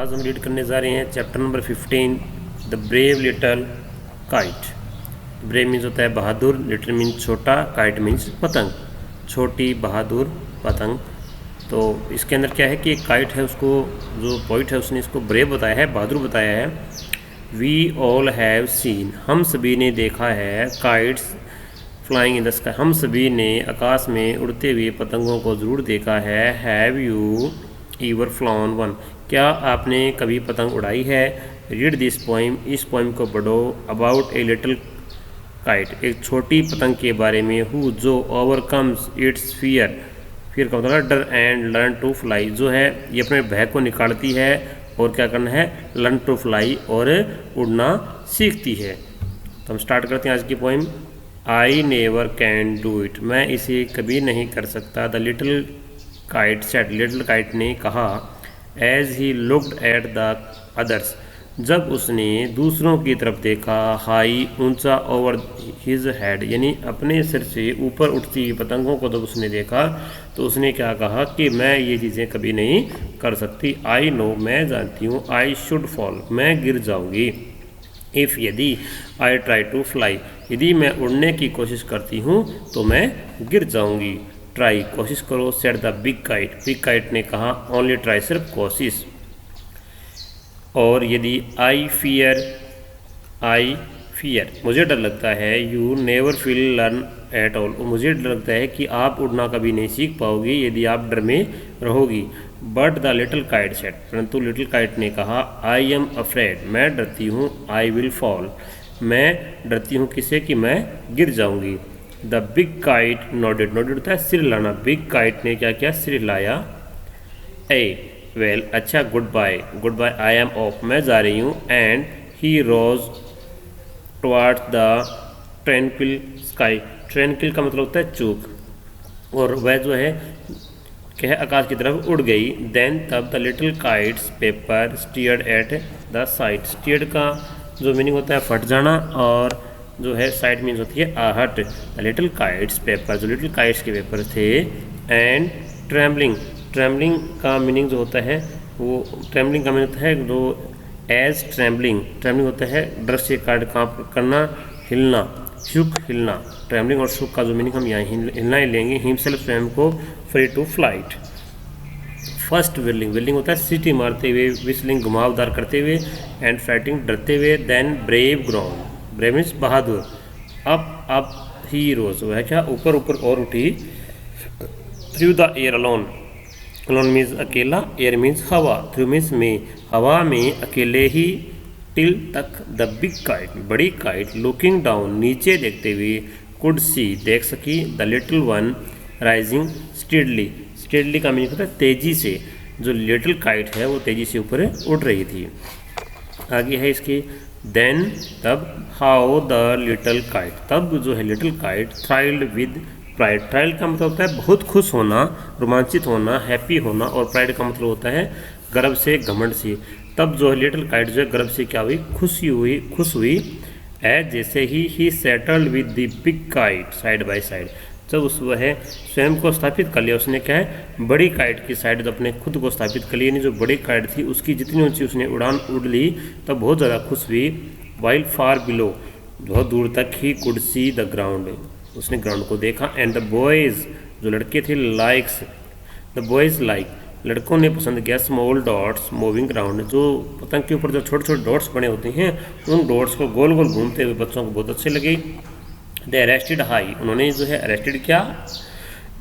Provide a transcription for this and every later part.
आज हम रीड करने जा रहे हैं chapter number 15 the brave little kite. Brave means होता है बहादुर, लिटिल मीन्स छोटा, काइट मीन्स पतंग, छोटी बहादुर पतंग। तो इसके अंदर क्या है कि एक काइट है, उसको जो पोइट है उसने इसको ब्रेव बताया है, बहादुर बताया है। वी ऑल हैव सीन, हम सभी ने देखा है, kites flying in the sky, हम सभी ने आकाश में उड़ते हुए पतंगों को ज़रूर देखा है। हैव यू ईवर फ्लॉन वन, क्या आपने कभी पतंग उड़ाई है। रीड दिस पोइम, इस पोइम को पढ़ो। अबाउट ए लिटिल काइट, एक छोटी पतंग के बारे में। हु, जो ओवरकम्स इट्स फियर, फियर का मतलब डर, एंड लर्न टू फ्लाई, जो है ये अपने भय को निकालती है और क्या करना है, लर्न टू फ्लाई, और उड़ना सीखती है। तो हम स्टार्ट करते हैं आज की poem. I never can do it, मैं इसे कभी नहीं कर सकता। The little kite said, little kite ने कहा। As he looked at the others, जब उसने दूसरों की तरफ देखा। हाई, ऊंचा, ओवर हिज हेड, यानी अपने सिर से ऊपर उठती हुई पतंगों को जब उसने देखा तो उसने क्या कहा कि मैं ये चीज़ें कभी नहीं कर सकती। आई नो, मैं जानती हूँ। आई शुड फॉल, मैं गिर जाऊँगी। इफ़, यदि। आई ट्राई टू फ्लाई, यदि मैं उड़ने की कोशिश करती हूँ तो मैं गिर जाऊँगी। ट्राई, कोशिश करो। Said the big kite, big kite ने कहा। ओनली ट्राई, सिर्फ कोशिश। और यदि आई फियर, मुझे डर लगता है। You never feel learn at all, मुझे डर लगता है कि आप उड़ना कभी नहीं सीख पाओगे यदि आप डर में रहोगी। But the little kite said, परंतु लिटिल काइट ने कहा। आई एम अफ्रेड, मैं डरती हूँ। आई विल फॉल, मैं डरती हूँ किसे, कि मैं गिर जाऊँगी। The big kite nodded, nodded होता है सिर हिलाना। बिग काइट ने क्या किया, सिर हिलाया। ए, वेल, अच्छा, goodbye, goodbye. I am off, मैं जा रही हूँ। And he rose towards the tranquil sky, tranquil का मतलब होता है चूक, और वह जो है क्या है, आकाश की तरफ उड़ गई। देन, तब the little kites paper steered at the side, steered का जो मीनिंग होता है फट जाना, और जो है साइड मीन्स होती है आहट। द लिटिल काइट्स पेपर, जो लिटिल काइट्स के पेपर थे। एंड ट्रैम्बलिंग, ट्रैम्बलिंग का मीनिंग जो होता है वो, ट्रैम्बलिंग का मीनिंग होता है जो एज ट्रैम्बलिंग, ट्रैम्बलिंग होता है डर से कांप करना, हिलना, शुक, हिलना। ट्रैम्बलिंग और शुक का जो मीनिंग हम यहाँ हिलना ही लेंगे। हिमसेल्फ, स्वयं को, free to flight. First willing, willing होता है सीटी मारते हुए, विस्लिंग घुमावदार करते हुए, एंड फाइटिंग डरते हुए। Then brave ground, brave means बहादुर। अप ही रोज, वह क्या ऊपर ऊपर और उठी। Through the air alone, alone means अकेला, एयर मीन्स हवा, थ्रू मीन्स में, हवा में अकेले ही। टिल तक, द बिग काइट, बड़ी काइट, लुकिंग डाउन, नीचे देखते हुए, कुड सी, देख सकी। The little one rising steadily, steadily का मीनिंग होता है तेजी से, जो लिटिल काइट है वो तेजी से ऊपर उड़ रही थी। आगे है इसकी। देन, तब, हाउ द लिटिल काइट, तब जो है little kite thrilled with pride, थ्राइल्ड का मतलब होता है बहुत खुश होना, रोमांचित होना, हैप्पी होना, और प्राइड का मतलब होता है गर्व से, घमंड से। तब जो है लिटिल काइट जो है गर्व से क्या हुई, खुश हुई। एज, जैसे ही settled with the big kite side by side, जब उस वह स्वयं को स्थापित कर लिया, उसने क्या है बड़ी काइट की साइड, जब अपने खुद को स्थापित कर लिया, यानी जो बड़ी काइट थी उसकी जितनी ऊंची उसने उड़ान उड़ ली, तब बहुत ज़्यादा खुश हुई। वाइल फार बिलो, बहुत दूर तक he could see the ground, उसने ग्राउंड को देखा। एंड द बॉयज़, जो लड़के थे, लाइक्स, द बॉयज़ लाइक, लड़कों ने पसंद किया। स्मॉल डॉट्स मूविंग ग्राउंड, जो पतंग के ऊपर जो छोटे छोटे डॉट्स बने होते हैं, उन डॉट्स को गोल गोल घूमते हुए बच्चों को बहुत अच्छे लगे। दे अरेस्टेड हाई, उन्होंने जो है अरेस्टेड किया।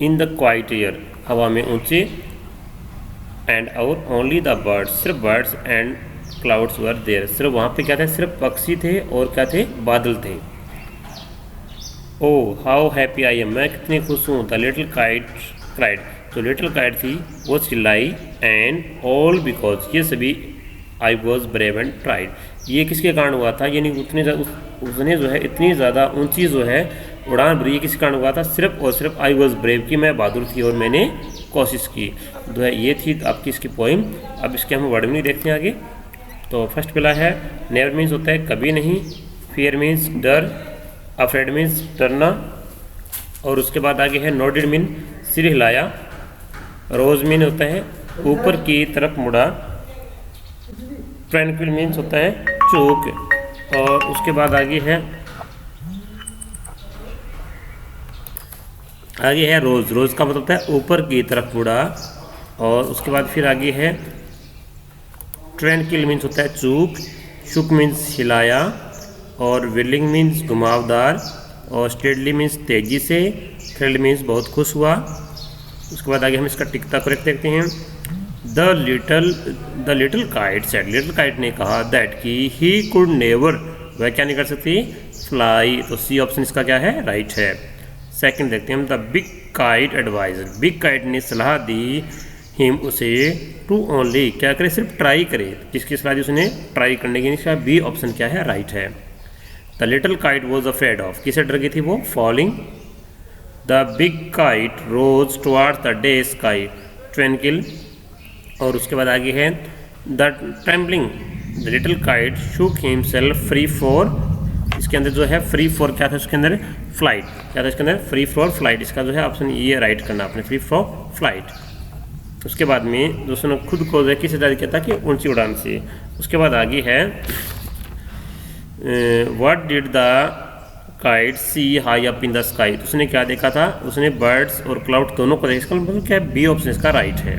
इन द क्वाइट एयर, हवा में ऊंचे। एंड और ओनली द बर्ड्स, सिर्फ birds and clouds were there, सिर्फ वहाँ पे क्या थे, सिर्फ पक्षी थे और क्या थे, बादल थे। Oh how happy I am, मैं कितनी खुश हूँ। द लिटिल काइट क्राइड, जो लिटिल काइट थी वो चिल्लाई। एंड ऑल बिकॉज, ये सभी, I was brave and tried, ये किसके कारण हुआ था, यानी उसने जो है इतनी ज़्यादा ऊंची जो है उड़ान भरी, ये किस कारण हुआ था, सिर्फ और सिर्फ आई वॉज ब्रेव, की मैं बहादुर थी और मैंने कोशिश की। जो है ये थी आपकी इसकी पोइम। अब इसके हम वर्ड मीनिंग देखते हैं आगे। तो फर्स्ट पहला है नेवर मीन्स होता है कभी नहीं, फियर मीन्स डर, अफ्रेड मीन्स डरना, और उसके बाद आगे है नोडेड मीन सिर हिलाया, रोज मीन होता है ऊपर की तरफ मुड़ा, ट्रैंक्विल मीन्स होता है चूक। और उसके बाद आगे है रोज़। रोज़ का मतलब होता है ऊपर की तरफ मुड़ा। और उसके बाद फिर आगे है ट्रैंक्विल मीन्स होता है चूक। शुक मीन्स हिलाया। और विलिंग मीन्स घुमावदार। और स्टेडली मीन्स तेज़ी से। थ्रिल्ड मीन्स बहुत खुश हुआ। उसके बाद आगे हम इसका टिकता करेक्ट देखते हैं। The little kite said, little kite ने कहा दैट कि ही कुड नेवर, वह क्या नहीं कर सकती, फ्लाई। तो सी ऑप्शन इसका क्या है, राइट है। सेकंड देखते हैं हम। The big kite advisor, big kite ने सलाह दी हिम उसे टू ओनली, क्या करे, सिर्फ ट्राई करे। किसकी सलाह दी उसने, ट्राई करने की। इसका बी ऑप्शन क्या है, राइट है। The little kite was afraid of, किसे डर गई थी वो, falling. The big kite rose towards the day sky, tranquil. और उसके बाद आगे है the trembling, the little kite shook himself free for, इसके अंदर जो है फ्री फॉर क्या था, उसके अंदर फ्लाइट, क्या था इसके अंदर, फ्री फॉर फ्लाइट। इसका जो है ऑप्शन ये राइट करना आपने, फ्री फॉर फ्लाइट। उसके बाद में दोस्तों ने खुद को जो है किस आजादी कहता कि ऊंची उड़ान से। उसके बाद आगे है what did the kite see high up in the sky, तो उसने क्या देखा था, उसने बर्ड्स और क्लाउड दोनों को देखा। इसका मतलब क्या है, बी ऑप्शन इसका राइट है।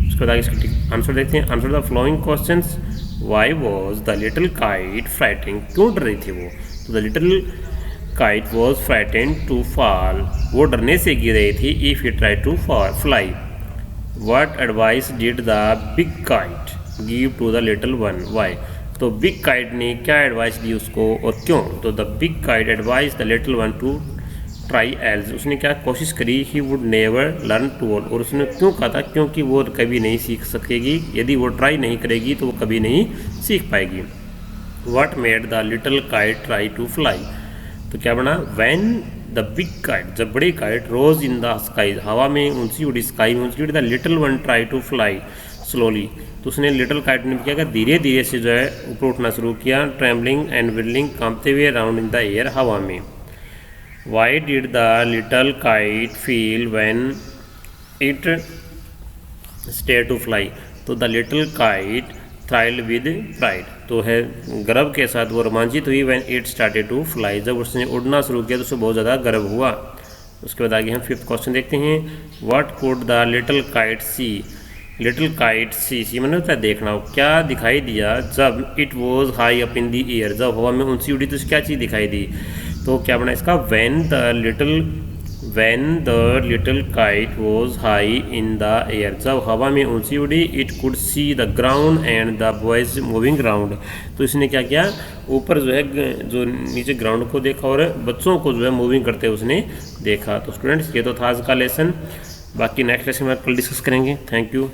उसके बाद आगे इसका आंसर देखते हैं। Answer the following questions. Why was the little kite frightened, क्यों डर रही थी वो, तो the little kite was frightened to fall, वो डरने से गिर रही थी। If you try to fly. What advice did the big kite give to the little one, why, तो बिग काइट ने क्या एडवाइस दी उसको और क्यों, तो the big kite advice the little one to try else, उसने क्या कोशिश करी, he would never learn to walk, और उसने क्यों कहा था, क्योंकि वो कभी नहीं सीख सकेगी, यदि वो ट्राई नहीं करेगी तो वो कभी नहीं सीख पाएगी। What made the little kite try to fly, तो क्या बना, व्हेन द बिग काइट, जब बड़ी kite rose in the sky, हवा में ऊंची उड़ी, स्काई में ऊंची उड़ी, the little one try to fly slowly, तो उसने लिटिल काइट ने क्या किया, धीरे धीरे से जो है ऊपर उठना शुरू किया। ट्रैम्बलिंग एंड विलिंग, कांपते हुए राउंड इन द एयर, हवा में। Why did the little kite feel when it stay to fly, तो the little kite thrilled with pride, तो है गर्व के साथ वो रोमांचित हुई। When it started to fly, जब उसने उड़ना शुरू किया तो उसे बहुत ज़्यादा गर्व हुआ। उसके बाद आगे हम फिफ्थ क्वेश्चन देखते हैं। What could the little kite see, little kite see मैंने होता है देखना, क्या दिखाई दिया जब it was high up in the air, जब हवा में ऊंची उड़ी तो क्या चीज़ दिखाई दी, तो क्या बना इसका, when the little kite was high in the air, जब हवा में ऊंची उड़ी, it could see the ground and the boys moving ground, तो इसने क्या किया, ऊपर जो है जो नीचे ग्राउंड को देखा और बच्चों को जो है मूविंग करते उसने देखा। तो स्टूडेंट्स ये तो था आज का लेसन, बाकी नेक्स्ट लेसन में कल डिस्कस करेंगे। Thank you.